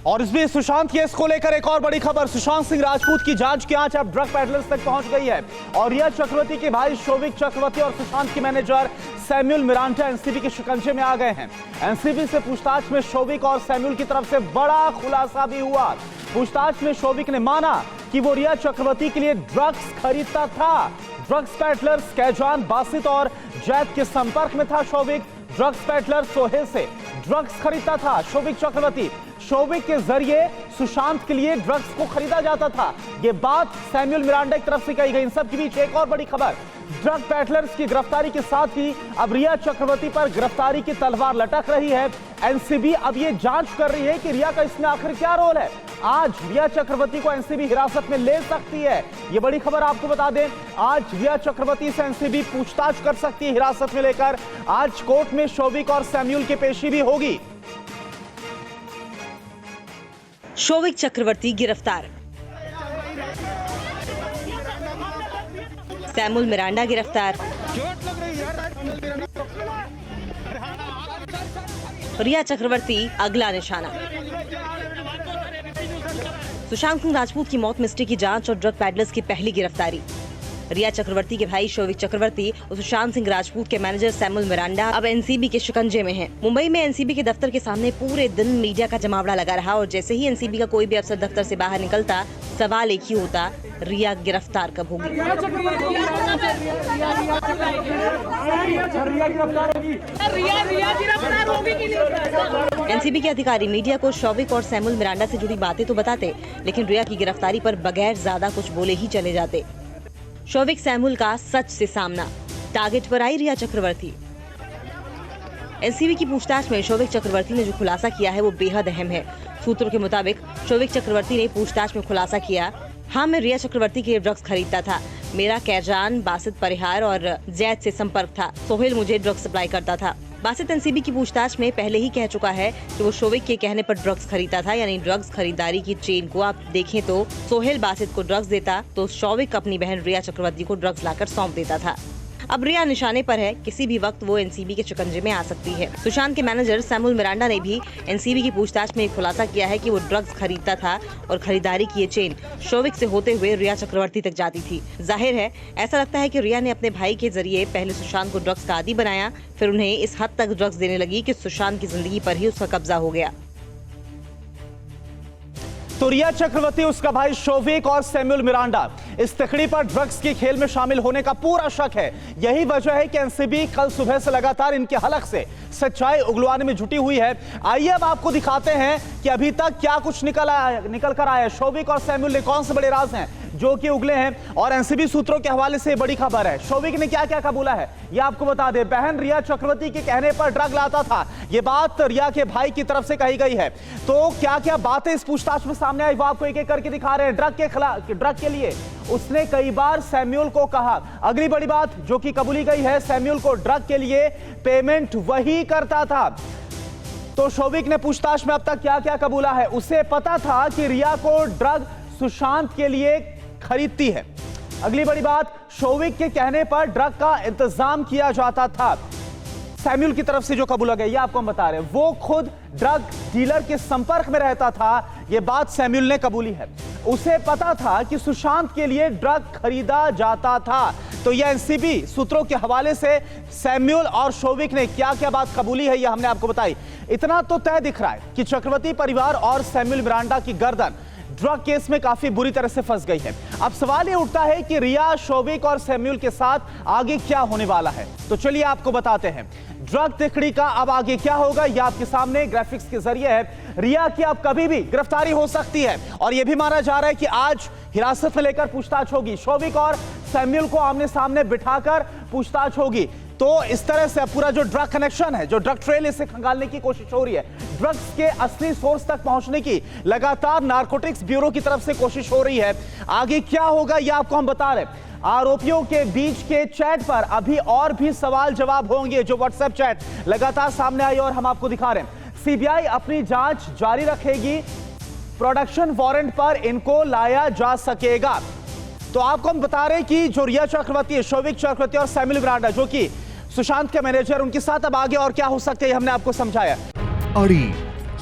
और इस बीच सुशांत केस को लेकर एक और बड़ी खबर। सुशांत सिंह राजपूत की जांच की आंच अब ड्रग पैडलर्स तक पहुंच गई है और रिया चक्रवर्ती के भाई शोविक चक्रवर्ती और सुशांत के मैनेजर सैमुअल मिरांडा एनसीबी के शिकंजे में आ गए हैं। एनसीबी से पूछताछ में शोविक और सैमुअल की तरफ से बड़ा खुलासा भी हुआ। पूछताछ में शोविक ने माना कि वो रिया चक्रवर्ती के लिए ड्रग्स खरीदता था। ड्रग्स पैडलर्स कैजान बासित और जैद के संपर्क में था शोविक। ड्रग्स पैडलर सोहेल से ड्रग्स खरीदता था शोविक चक्रवर्ती। शोविक के जरिए सुशांत के लिए ड्रग्स को खरीदा जाता था। यह बात सैमुअल मिरांडा की तरफ से कही गई। इन सब के बीच एक और बड़ी खबर। ड्रग पैडलर्स की गिरफ्तारी के साथ ही अब रिया चक्रवर्ती पर गिरफ्तारी की तलवार लटक रही है। एनसीबी अब यह जांच कर रही है कि रिया का इसमें आखिर क्या रोल है। आज रिया चक्रवर्ती को एनसीबी हिरासत में ले सकती है। यह बड़ी खबर आपको बता दें, आज रिया चक्रवर्ती से एनसीबी पूछताछ कर सकती है हिरासत में लेकर। आज कोर्ट में शोविक और सैमुअल की पेशी भी होगी। शोविक चक्रवर्ती गिरफ्तार, सैमुअल मिरांडा गिरफ्तार, रिया चक्रवर्ती अगला निशाना। सुशांत सिंह राजपूत की मौत मिस्ट्री की जांच और ड्रग पैडलर्स की पहली गिरफ्तारी। रिया चक्रवर्ती के भाई शोविक चक्रवर्ती और सुशांत सिंह राजपूत के मैनेजर सैमुअल मिरांडा अब एनसीबी के शिकंजे में हैं। मुंबई में एनसीबी के दफ्तर के सामने पूरे दिन मीडिया का जमावड़ा लगा रहा और जैसे ही एनसीबी का कोई भी अफसर दफ्तर से बाहर निकलता, सवाल एक ही होता, रिया गिरफ्तार कब होगी। एनसीबी के अधिकारी मीडिया को शोविक और सैमुअल मिरांडा से जुड़ी बातें तो बताते, लेकिन रिया की गिरफ्तारी पर बगैर ज्यादा कुछ बोले ही चले जाते। शोविक सैमुअल का सच से सामना, टारगेट पर आई रिया चक्रवर्ती। एनसीबी की पूछताछ में शोविक चक्रवर्ती ने जो खुलासा किया है वो बेहद अहम है। सूत्रों के मुताबिक शोविक चक्रवर्ती ने पूछताछ में खुलासा किया, हाँ मैं रिया चक्रवर्ती के लिए ड्रग्स खरीदता था। मेरा कैजान बासित परिहार और जैद से संपर्क था। सोहेल मुझे ड्रग्स सप्लाई करता था। बासित एनसीबी की पूछताछ में पहले ही कह चुका है कि वो शोविक के कहने पर ड्रग्स खरीदता था, यानी ड्रग्स खरीदारी की चेन को आप देखें तो सोहेल बासित को ड्रग्स देता तो शोविक अपनी बहन रिया चक्रवर्ती को ड्रग्स लाकर सौंप देता था। अब रिया निशाने पर है, किसी भी वक्त वो एनसीबी के शिकंजे में आ सकती है। सुशांत के मैनेजर सैमुअल मिरांडा ने भी एनसीबी की पूछताछ में खुलासा किया है कि वो ड्रग्स खरीदता था और खरीदारी की ये चेन शोविक से होते हुए रिया चक्रवर्ती तक जाती थी। जाहिर है, ऐसा लगता है कि रिया ने अपने भाई के जरिए पहले सुशांत को ड्रग्स का आदी बनाया, फिर उन्हें इस हद तक ड्रग्स देने लगी कि सुशांत की जिंदगी पर ही उसका कब्जा हो गया। तो रिया चक्रवर्ती, उसका भाई शोविक और सैमुअल मिरांडा इस तकड़ी पर ड्रग्स के खेल में शामिल होने का पूरा शक है। यही वजह है कि एनसीबी कल सुबह से लगातार इनके हलक से सच्चाई उगलवाने में जुटी हुई है। आइए अब आपको दिखाते हैं कि अभी तक क्या कुछ निकल कर आया है। शोविक और सैमुअल ने कौन से बड़े राज हैं जो कि उगले हैं और एनसीबी सूत्रों के हवाले से बड़ी खबर है। शोविक ने क्या क्या कबूला है ये आपको बता दें। बहन रिया चक्रवर्ती के कहने पर ड्रग लाता था, ये बात रिया के भाई की तरफ से कही गई है। तो क्या क्या बातें इस पूछताछ में सामने आई वो आपको एक एक करके दिखा रहे हैं। ड्रग के लिए उसने कई बार सैमुअल को कहा। अगली बड़ी बात जो कि कबूली गई है, सैमुअल को ड्रग के लिए पेमेंट वही करता था। तो शोविक ने पूछताछ में अब तक क्या क्या कबूला है। उसे पता था कि रिया को ड्रग सुशांत के लिए खरीदती है। अगली बड़ी बात, शोविक के कहने पर ड्रग का इंतजाम किया जाता था। सैमुअल की तरफ से जो कबूला गया ये आपको हम बता रहे हैं, वो खुद ड्रग डीलर के संपर्क में रहता था। ये बात सैमुअल ने कबूली है। उसे पता था कि सुशांत के लिए ड्रग खरीदा जाता था। तो यह एनसीबी सूत्रों के हवाले से सैमुअल और शोविक ने क्या क्या बात कबूली है ये हमने आपको बताई। इतना तो तय दिख रहा है कि चक्रवर्ती परिवार और सैमुअल मिरांडा की गर्दन ड्रग केस में काफी बुरी तरह से फंस गई है। अब सवाल ये उठता है कि रिया, शोविक और सैमुअल के साथ आगे क्या होने वाला है। तो चलिए आपको बताते हैं ड्रग तिकड़ी का अब आगे क्या होगा। यह आपके सामने ग्राफिक्स के जरिए है। रिया की अब कभी भी गिरफ्तारी हो सकती है और यह भी माना जा रहा है कि आज हिरासत में लेकर पूछताछ होगी। शोविक और सैमुअल को आमने सामने बिठाकर पूछताछ होगी। तो इस तरह से पूरा जो ड्रग कनेक्शन है, जो ड्रग ट्रेल, इसे खंगालने की कोशिश हो रही है। ड्रग्स के असली सोर्स तक पहुंचने की लगातार नारकोटिक्स ब्यूरो की तरफ से कोशिश हो रही है। आगे क्या होगा यह आपको हम बता रहे हैं। आरोपियों के बीच के चैट पर अभी और भी सवाल जवाब होंगे। जो व्हाट्सएप चैट लगातार सामने आई और हम आपको दिखा रहे हैं। सीबीआई अपनी जांच जारी रखेगी। प्रोडक्शन वारंट पर इनको लाया जा सकेगा। तो आपको हम बता रहे हैं कि जो रिया चक्रवर्ती है, शोविक चक्रवर्ती और सैमुअल मिरांडा जो कि सुशांत के मैनेजर, उनके साथ अब आगे और क्या हो सकते हैं हमने आपको समझाया। अड़ी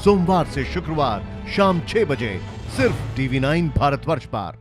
सोमवार से शुक्रवार शाम 6 बजे सिर्फ TV9 भारतवर्ष पर।